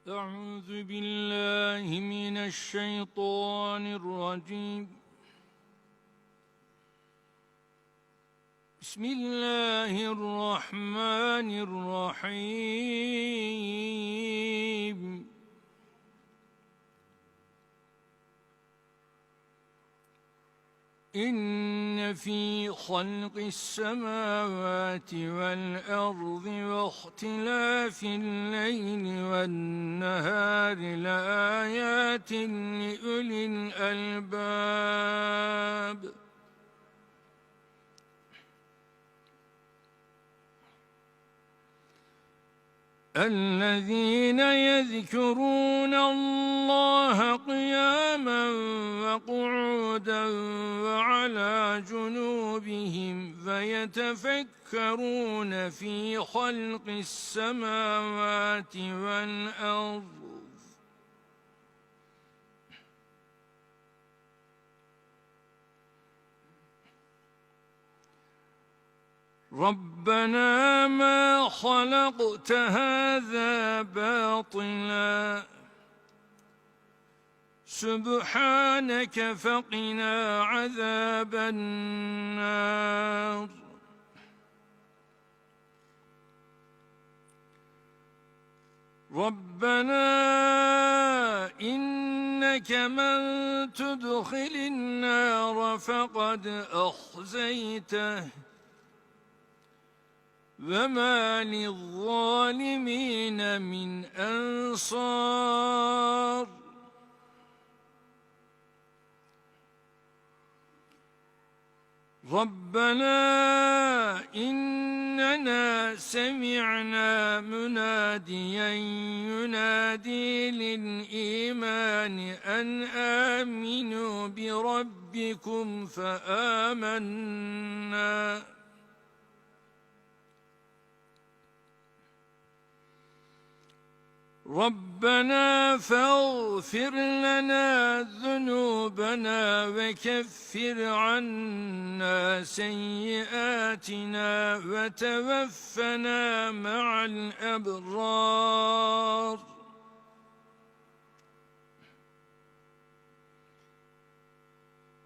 أعوذ بالله من الشيطان الرجيم. بسم الله الرحمن الرحيم. إن في خلق السماوات والأرض واختلاف الليل والنهار لآيات لأولي الألباب. الذين يذكرون الله قياما وقعودا وعلى جنوبهم فيتفكرون في خلق السماوات والأرض ربنا ما خلقت هذا باطلا سبحانك فقنا عذاب النار. ربنا إنك من تدخل النار فقد أخزيته وما للظالمين من أنصار. ربنا إننا سمعنا مناديا ينادي للإيمان أن آمنوا بربكم فآمنا. ربنا فاغفر لنا ذنوبنا وكفر عنا سيئاتنا وتوفنا مع الأبرار.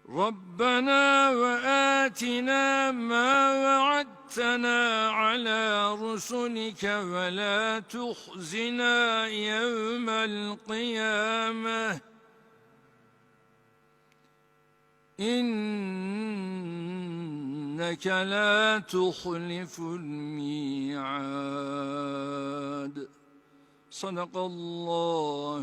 ربنا وآتنا ما وعدتنا على رسلك ولا تخزنا يوم القيامة إنك لا تخلف الميعاد. صدق الله